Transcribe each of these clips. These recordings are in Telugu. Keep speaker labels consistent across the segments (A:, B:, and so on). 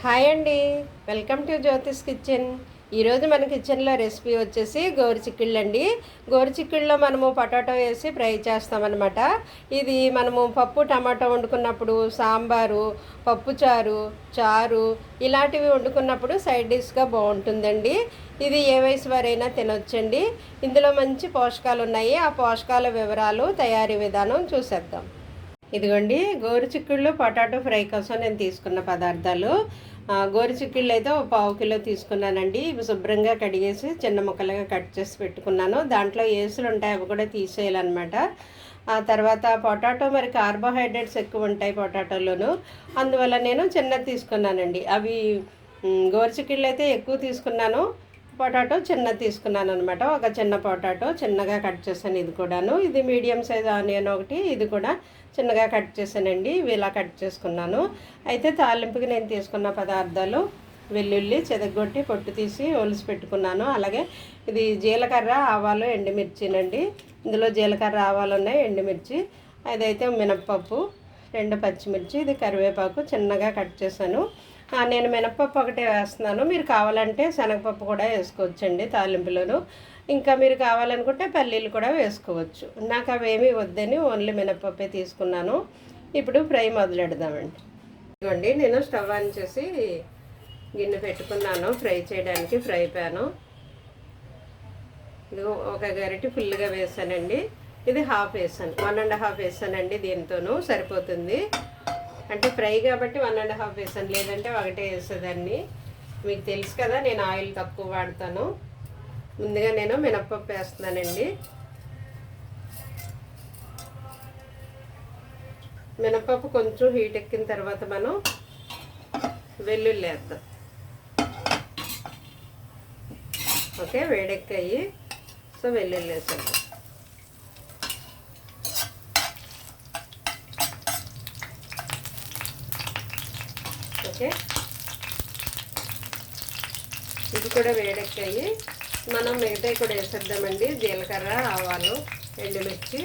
A: హాయ్ అండి, వెల్కమ్ టు జ్యోతిష్ కిచెన్. ఈరోజు మన కిచెన్లో రెసిపీ వచ్చేసి గోరుచిక్కుళ్ళు అండి. గోరుచిక్కుళ్ళలో మనము పొటాటో వేసి ఫ్రై చేస్తామన్నమాట. ఇది మనము పప్పు టమాటో వండుకున్నప్పుడు, సాంబారు, పప్పుచారు, చారు ఇలాంటివి వండుకున్నప్పుడు సైడ్ డిష్గా బాగుంటుందండి. ఇది ఏ వయసు వారైనా తినొచ్చండి. ఇందులో మంచి పోషకాలు ఉన్నాయి. ఆ పోషకాల వివరాలు, తయారీ విధానం చూసేద్దాం. ఇదిగోండి గోరుచిక్కుళ్ళు పొటాటో ఫ్రై కోసం నేను తీసుకున్న పదార్థాలు. గోరుచిక్కుళ్ళు అయితే ఒక 1/2 కిలో తీసుకున్నానండి. ఇవి శుభ్రంగా కడిగేసి చిన్న ముక్కలుగా కట్ చేసి పెట్టుకున్నాను. దాంట్లో ఏసులు ఉంటాయి, అవి కూడా తీసేయాలన్నమాట. ఆ తర్వాత పొటాటో మరి కార్బోహైడ్రేట్స్ ఎక్కువ ఉంటాయి పొటాటోలోను, అందువల్ల నేను చిన్నది తీసుకున్నానండి. అవి గోరుచిక్కుళ్ళు అయితే ఎక్కువ తీసుకున్నాను, పొటాటో చిన్నది తీసుకున్నాను అనమాట. ఒక చిన్న పొటాటో చిన్నగా కట్ చేశాను. ఇది కూడాను, ఇది మీడియం సైజ్ ఆనియన్ ఒకటి, ఇది కూడా చిన్నగా కట్ చేశానండి. ఇవి ఇలా కట్ చేసుకున్నాను. అయితే తాలింపుకి నేను తీసుకున్న పదార్థాలు: వెల్లుల్లి చెదగొట్టి పొట్టు తీసి ఒలిసి పెట్టుకున్నాను. అలాగే ఇది జీలకర్ర, ఆవాలు, ఎండుమిర్చినండి. ఇందులో జీలకర్ర, ఆవాలు ఉన్నాయి, ఎండుమిర్చి. అదైతే మినప్పప్పు, 2 పచ్చిమిర్చి, ఇది కరివేపాకు చిన్నగా కట్ చేశాను. నేను మినప్పప్పు ఒకటే వేస్తున్నాను. మీరు కావాలంటే శనగపప్పు కూడా వేసుకోవచ్చండి తాలింపులోను. ఇంకా మీరు కావాలనుకుంటే పల్లీలు కూడా వేసుకోవచ్చు. నాకు అవేమీ వద్దని ఓన్లీ మినప్పప్పే తీసుకున్నాను. ఇప్పుడు ఫ్రై మొదలెడదామండి. ఇదిగోండి, నేను స్టవ్ ఆన్ చేసి గిన్నె పెట్టుకున్నాను ఫ్రై చేయడానికి. ఫ్రై ప్యాను ఇది ఒక గరిటె ఫుల్గా వేసానండి. ఇది హాఫ్ వేసాను, 1.5 వేసానండి. దీంతోనూ సరిపోతుంది. అంటే ఫ్రై కాబట్టి 1.5 వేసాను, లేదంటే ఒకటే వేసేదాన్ని. మీకు తెలుసు కదా, నేను ఆయిల్ తక్కువ వాడతాను. ముందుగా నేను మినప్పప్పు వేస్తున్నానండి. మినప్పప్పు కొంచెం హీట్ ఎక్కిన తర్వాత మనం వెల్లుల్లి వేద్దాం. ఓకే, వేడెక్కాయి. సో వెల్లుల్లి వేసేద్దాం. ఓకే, ఇది కూడా వేడెక్కాయి. మనం మిగతాయి కూడా వేసేద్దామండి. జీలకర్ర, ఆవాలు, ఎండుమిర్చి,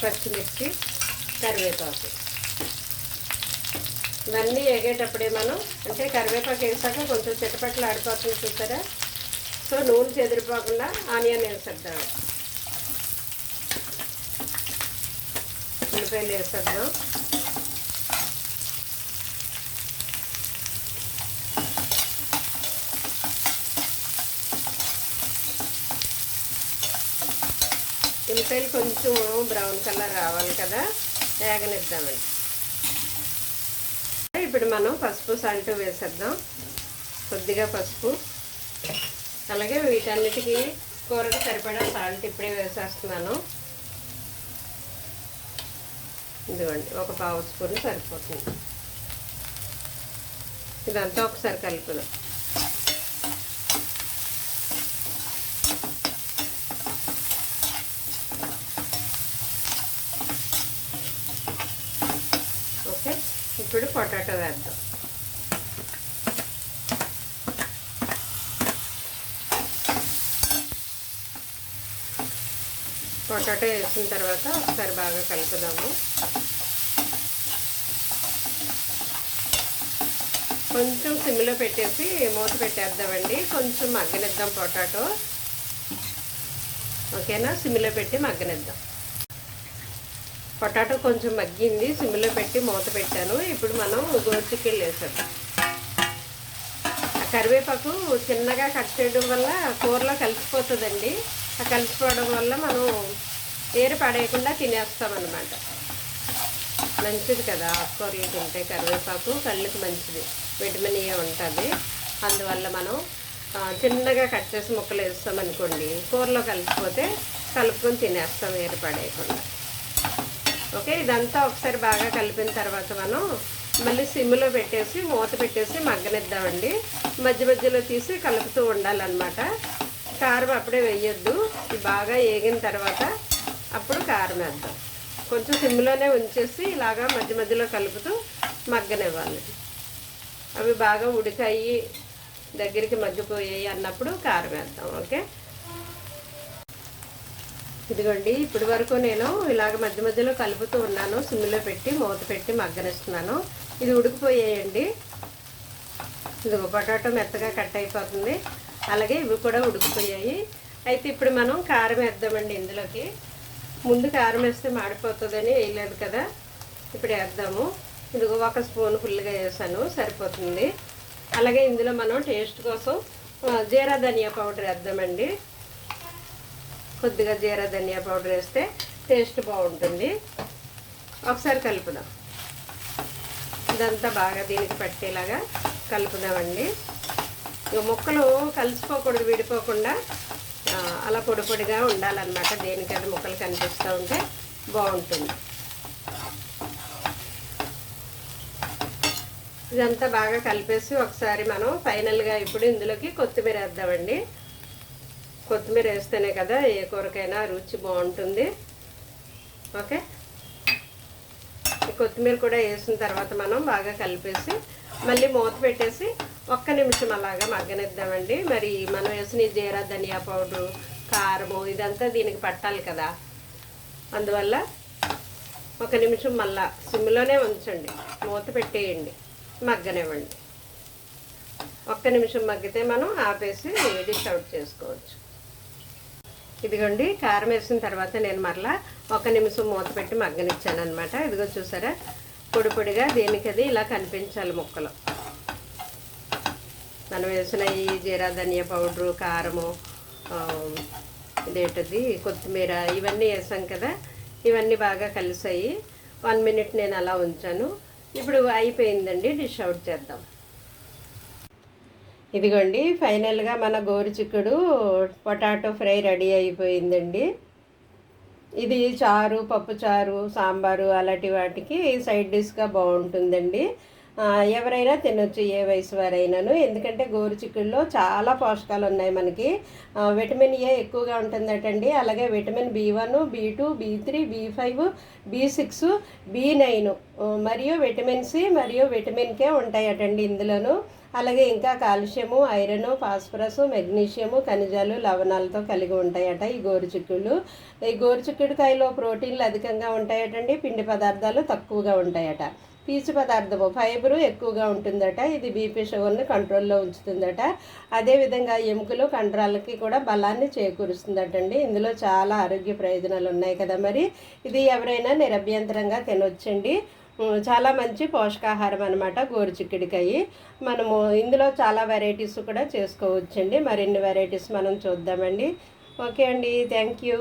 A: పచ్చిమిర్చి, కరివేపాకు. ఇవన్నీ వేగేటప్పుడే మనం, అంటే కరివేపాకు వేసాక కొంచెం చిటపట్లు ఆడిపోతుంది చూసారా. సో నూనె చెదిరిపోకుండా ఆనియన్ వేసేద్దాం. ఉల్లిపాయలు వేసేద్దాం. ఉల్లిపాయలు కొంచెం బ్రౌన్ కలర్ రావాలి కదా, వేగనిద్దామండి. ఇప్పుడు మనం పసుపు, సాల్ట్ వేసేద్దాం. కొద్దిగా పసుపు, అలాగే వీటన్నిటికీ కూరకు సరిపడా సాల్ట్ ఇప్పుడే వేసేస్తున్నాను. ఇదిగోండి, ఒక 1/2 స్పూన్ సరిపోతుంది. ఇదంతా ఒకసారి కలుపుదాం. ఓకే, ఇప్పుడు పొటాటో వేద్దాం. పొటాటో వేసిన తర్వాత ఒకసారి బాగా కలుపుదాము. కొంచెం సిమ్లో పెట్టేసి మూత పెట్టేద్దామండి. కొంచెం మగ్గనిద్దాం పొటాటో. ఓకేనా, సిమ్లో పెట్టి మగ్గనిద్దాం. పొటాటో కొంచెం మగ్గింది, సిమ్లో పెట్టి మూత పెట్టాను. ఇప్పుడు మనం గోరుచిక్కుళ్ళు వేసేద్దాం. ఆ కరివేపాకు చిన్నగా కట్ చేయడం వల్ల కూరలో కలిసిపోతుందండి. ఆ కలిసిపోవడం వల్ల మనం ఏరు పడేయకుండా తినేస్తామన్నమాట. మంచిది కదా, ఆకుకూరలు తింటే కరివేపాకు కళ్ళకి మంచిది, విటమిన్ ఏ ఉంటుంది. అందువల్ల మనం చిన్నగా కట్ చేసి ముక్కలు వేస్తామనుకోండి, కూరలో కలిసిపోతే కలుపుకొని తినేస్తాం ఏరు పడేయకుండా. ఓకే, ఇదంతా ఒకసారి బాగా కలిపిన తర్వాత మనం మళ్ళీ సిమ్లో పెట్టేసి మూత పెట్టేసి మగ్గనిద్దామండి. మధ్య మధ్యలో తీసి కలుపుతూ ఉండాలన్నమాట. కారం అప్పుడే వేయొద్దు. ఇది బాగా వేగిన తర్వాత అప్పుడు కారం వేద్దాం. కొంచెం సిమ్లోనే ఉంచేసి ఇలాగా మధ్య మధ్యలో కలుపుతూ మగ్గనివ్వాలి. అవి బాగా ఉడికాయి, దగ్గరికి మగ్గిపోయాయి అన్నప్పుడు కారం వేద్దాం. ఓకే, ఇదిగోండి ఇప్పటి వరకు నేను ఇలాగ మధ్య మధ్యలో కలుపుతూ ఉన్నాను, సిమ్లో పెట్టి మూత పెట్టి మగ్గనిస్తున్నాను. ఇది ఉడికిపోయాయండి. ఇదిగో పొటాటో మెత్తగా కట్ అయిపోతుంది, అలాగే ఇవి కూడా ఉడికిపోయాయి. అయితే ఇప్పుడు మనం కారం వేద్దామండి ఇందులోకి. ముందు కారం వేస్తే మాడిపోతుందని వేయలేదు కదా, ఇప్పుడు వేద్దాము. ఇదిగో 1 స్పూన్ ఫుల్గా వేసాను, సరిపోతుంది. అలాగే ఇందులో మనం టేస్ట్ కోసం జీరా ధనియా పౌడర్ వేద్దామండి. కొద్దిగా జీరా ధనియా పౌడర్ వేస్తే టేస్ట్ బాగుంటుంది. ఒకసారి కలుపుదాం, ఇదంతా బాగా దీనికి పట్టేలాగా కలుపుదామండి. ఇక ముక్కలు కలిసిపోకూడదు, విడిపోకుండా అలా పొడి పొడిగా ఉండాలన్నమాట. దేనికైనా ముక్కలు కనిపిస్తూ ఉంటే బాగుంటుంది. ఇదంతా బాగా కలిపేసి ఒకసారి మనం ఫైనల్గా ఇప్పుడు ఇందులోకి కొత్తిమీర వేద్దామండి. కొత్తిమీర వేస్తేనే కదా ఏ కూరకైనా రుచి బాగుంటుంది. ఓకే, కొత్తిమీర కూడా వేసిన తర్వాత మనం బాగా కలిపేసి మళ్ళీ మూత పెట్టేసి 1 నిమిషం అలాగా మగ్గనిద్దామండి. మరి మనం వేసిన జీరా ధనియా పౌడరు, కారము ఇదంతా దీనికి పట్టాలి కదా, అందువల్ల 1 నిమిషం మళ్ళా సిమ్లోనే ఉంచండి, మూత పెట్టేయండి, మగ్గనివ్వండి. 1 నిమిషం మగ్గితే మనం ఆపేసి డిష్ అవుట్ చేసుకోవచ్చు. ఇదిగోండి కారం వేసిన తర్వాత నేను మరలా 1 నిమిషం మూత పెట్టి మగ్గనిచ్చాను అనమాట. ఇదిగో చూసారా, పొడి పొడిగా దేనికి అది ఇలా కనిపించాలి ముక్కలు. మనం వేసిన ఈ జీరా ధనియా పౌడరు, కారము, ఇదేంటది కొత్తిమీర ఇవన్నీ వేసాం కదా, ఇవన్నీ బాగా కలిసాయి. 1 మినిట్ నేను అలా ఉంచాను. ఇప్పుడు అయిపోయిందండి, డిష్ అవుట్ చేద్దాం. ఇదిగోండి ఫైనల్గా మన గోరుచిక్కుడు పొటాటో ఫ్రై రెడీ అయిపోయిందండి. ఇది చారు, పప్పు చారు, సాంబారు అలాంటి వాటికి సైడ్ డిష్గా బాగుంటుందండి. ఎవరైనా తినొచ్చు, ఏ వయసు వారైనాను. ఎందుకంటే గోరుచిక్కుడులో చాలా పోషకాలు ఉన్నాయి మనకి. విటమిన్ ఏ ఎక్కువగా ఉంటుందటండి. అలాగే vitamin B1, B2, B3, B5, B6, B9 మరియు విటమిన్ సి మరియు విటమిన్ కే ఉంటాయటండి ఇందులోను. అలాగే ఇంకా కాల్షియము, ఐరన్, ఫాస్ఫరస్, మెగ్నీషియము, ఖనిజాలు, లవణాలతో కలిగి ఉంటాయట ఈ గోరుచిక్కుళ్ళు. ఈ గోరుచిక్కుడుకాయలో ప్రోటీన్లు అధికంగా ఉంటాయటండి, పిండి పదార్థాలు తక్కువగా ఉంటాయట. పీచు పదార్థము ఫైబరు ఎక్కువగా ఉంటుందట. ఇది బీపీ షుగర్ని కంట్రోల్లో ఉంచుతుందట. అదేవిధంగా ఎముకలు, కండరాలకి కూడా బలాన్ని చేకూరుస్తుందటండి. ఇందులో చాలా ఆరోగ్య ప్రయోజనాలు ఉన్నాయి కదా. మరి ఇది ఎవరైనా నిరభ్యంతరంగా తినొచ్చండి. చాలా మంచి పోషకాహారం అనమాట గోరుచిక్కుడికాయ. మనము ఇందులో చాలా వెరైటీస్ కూడా చేసుకోవచ్చండి. మరిన్ని వెరైటీస్ మనం చూద్దామండి. ఓకే అండి, థ్యాంక్ యూ.